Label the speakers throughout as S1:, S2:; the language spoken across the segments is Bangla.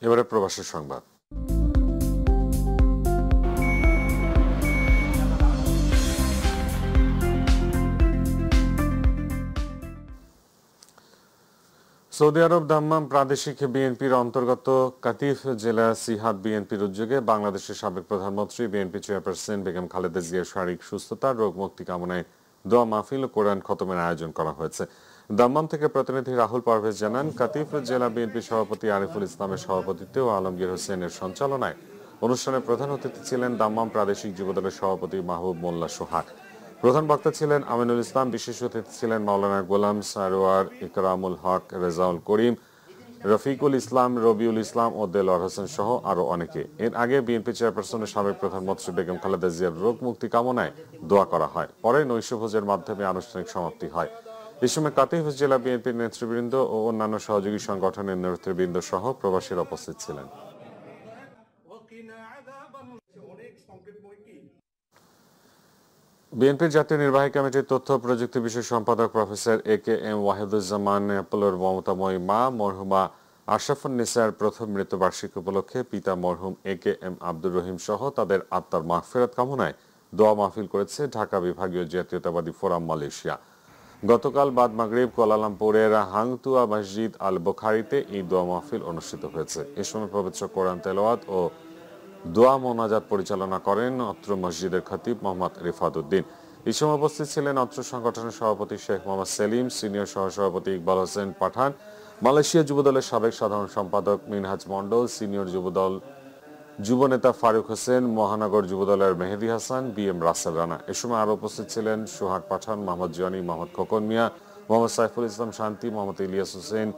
S1: এবারে প্রবাসী সংবাদ। সৌদি আরব দাম্মাম প্রাদেশিক বিএনপির অন্তর্গত কাতিফ জেলা সিহাত বিএনপির উদ্যোগে বাংলাদেশের সাবেক প্রধানমন্ত্রী বিএনপি চেয়ারপারসন বেগম খালেদা জিয়ার শারীরিক সুস্থতা রোগ মুক্তি কামনায় দোয়া মাহফিল ও কোরআন খতমের আয়োজন করা হয়েছে। দাম্মাম থেকে প্রতিনিধি রাহুল পারভেজ জানান, কাতিফ জেলা বিএনপি সভাপতি আরিফুল ইসলামের সভাপতিত্বে ও আলমগীর হোসেনের সঞ্চালনায় অনুষ্ঠানে প্রধান অতিথি ছিলেন দাম্মাম প্রাদেশিক যুবদলের সভাপতি মাহবুব মোল্লা সোহাগ। প্রধান বক্তা ছিলেন আমিনুল ইসলাম, বিশেষ অতিথি ছিলেন মাওলানা গোলাম সারোয়ার, ইকরামুল হক, রেজাউল করিম, রফিকুল ইসলাম, রবিউল ইসলাম ও দেলোয়ার হোসেন সহ আরো অনেকে। এর আগে বিএনপি চেয়ারপারসনের সাবেক প্রধানমন্ত্রী বেগম খালেদা জিয়ার রোগ মুক্তি কামনায় দোয়া করা হয়। পরে নৈশভোজের মাধ্যমে আনুষ্ঠানিক সমাপ্তি হয়। এ সময় কাতিফ জেলা বিএনপির নেতৃবৃন্দ ও অন্যান্য সহযোগী সংগঠনের নেতৃবৃন্দ সহ প্রবাসীরা উপস্থিত ছিলেন। বিএনপির জাতীয় নির্বাহী কমিটির তথ্য প্রযুক্তি বিষয়ক সম্পাদক প্রফেসর AKM ওয়াহিদুজ্জামান অ্যাপোলোর মমতাময়ী মা মরহুমা আশরাফুন্নেসার প্রথম মৃত্যুবার্ষিকী উপলক্ষে পিতা মরহুম AKM আব্দুর রহিম সহ তাদের আত্মার মাগফিরাত কামনায় দোয়া মাহফিল করেছে ঢাকা বিভাগীয় জাতীয়তাবাদী ফোরাম মালয়েশিয়া। গতকাল বাদ মাগরিব কুয়ালালামপুরের হাংতুয়া মসজিদ আল বুখারীতে এই দোয়া মাহফিল অনুষ্ঠিত হয়েছে। এ সময় পবিত্র কোরআন তেলাওয়াত ও দোয়া মোনাজাত পরিচালনা করেন অত্র মসজিদের খতিব মোহাম্মদ রিফাত উদ্দিন। এই সময় উপস্থিত ছিলেন অত্র সংগঠনের সভাপতি শেখ মোহাম্মদ সেলিম, সিনিয়র সহসভাপতি ইকবাল হোসেন পাঠান, মালয়েশিয়া যুবদলের সাবেক সাধারণ সম্পাদক মিনহাজ মন্ডল, সিনিয়র যুবনেতা ফারুক হোসেন, মহানগর যুবদলের মেহেদী হাসান, BM রাসেল রানা। এ সময় আরো উপস্থিত ছিলেন সোহাগ পাঠান, মোহাম্মদ জনি, মোহাম্মদ খোকন মিয়া, মোহাম্মদ সাইফুল ইসলাম শান্তি, মোহাম্মদ ইলিয়াস হোসেন,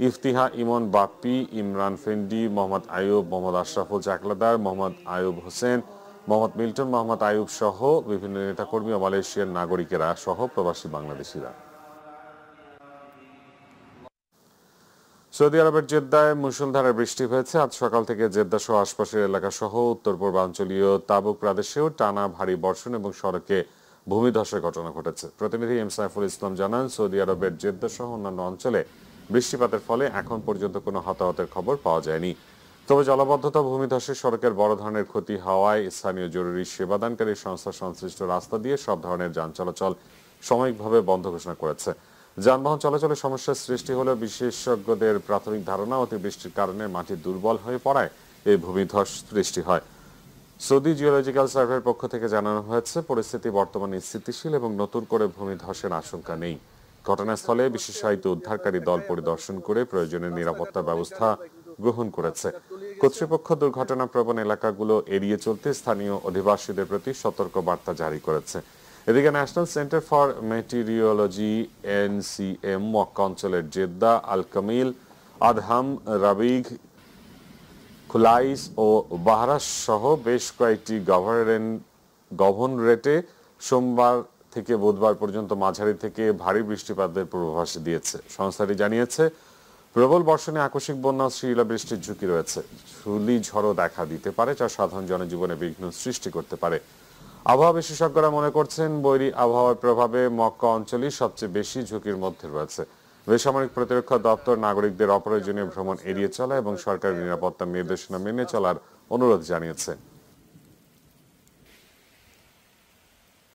S1: ইফতিহা ইমন বাপ্পি, ইমরান ফেন্ডি, মোহাম্মদ আয়ুব, মোহাম্মদ আশরাফুল চাকলাদার, মোহাম্মদ আয়ুব হোসেন, মোহাম্মদ মিল্টন, মোহাম্মদ আয়ুব সহ বিভিন্ন নেতাকর্মী ও মালয়েশিয়ার নাগরিকেরা সহ প্রবাসী বাংলাদেশিরা। সৌদি আরবের জেদ্দায় মুষলধারে বৃষ্টি হয়েছে। আজ সকাল থেকে জেদ্দা সহ আশপাশের এলাকা সহ উত্তর পূর্বাঞ্চলীয় তাবুক প্রদেশেও টানা ভারী বর্ষণ এবং সড়কে ভূমিধসের ঘটনা ঘটেছে। প্রতিনিধি এম সাইফুল ইসলাম জানান, সৌদি আরবের জেদ্দা সহ অন্যান্য অঞ্চলে বৃষ্টিপাতের ফলে এখন পর্যন্ত কোনো হতাহতের খবর পাওয়া যায়নি। তবে জলাবদ্ধতা, ভূমিধসে সড়কের বড় ধরনের ক্ষতি হওয়ায় স্থানীয় জরুরি সেবাদানকারী সংস্থা সংশ্লিষ্ট রাস্তা দিয়ে সব ধরনের যান চলাচল সাময়িকভাবে বন্ধ ঘোষণা করেছে। যানবাহন চলাচলের সমস্যার সৃষ্টি হলেও বিশেষজ্ঞদের প্রাথমিক ধারণা, অতিবৃষ্টির কারণে মাটি দুর্বল হয়ে পড়ায় এই ভূমিধস সৃষ্টি হয়। সৌদি জিওলজিক্যাল সার্ভের পক্ষ থেকে জানানো হয়েছে, পরিস্থিতি বর্তমানে স্থিতিশীল এবং নতুন করে ভূমিধসের আশঙ্কা নেই। ঘটনাস্থলে বিশেষায়িত উদ্ধারকারী দল পরিদর্শন করে প্রয়োজনীয় নিরাপত্তা ব্যবস্থা গ্রহণ করেছে। কর্তৃপক্ষ দুর্ঘটনা প্রবণ এলাকাগুলো এড়িয়ে চলতে স্থানীয় অধিবাসীদের প্রতি সতর্ক বার্তা জারি করেছে। এদিকে national centre for meteorology NCM Mecca অঞ্চলের জেদ্দা, আল কামিল, আদহাম, রাবিগ, খুলাইস ও বাহরাস সহ বেশ কয়েকটি গভর্নরেটে সোমবার থেকে বুধবার পর্যন্ত মাঝারি থেকে ভারী বৃষ্টিপাতের পূর্বাভাস দিয়েছে। সংস্থাটি জানিয়েছে, প্রবল বর্ষণে আকস্মিক বন্যা ও শিলাবৃষ্টির ঝুঁকি রয়েছে। ধূলি ঝড়ও দেখা দিতে পারে, যা সাধারণ জনজীবনে বিঘ্ন সৃষ্টি করতে পারে। আবহাওয়া বিশেষজ্ঞরা মনে করছেন, বৈরী আবহাওয়ার প্রভাবে মক্কা অঞ্চলই সবচেয়ে বেশি ঝুঁকির মধ্যে রয়েছে। বেসামরিক প্রতিরক্ষা দপ্তর নাগরিকদের অপ্রয়োজনীয় ভ্রমণ এড়িয়ে চলা এবং সরকারি নিরাপত্তার নির্দেশনা মেনে চলার অনুরোধ জানিয়েছে।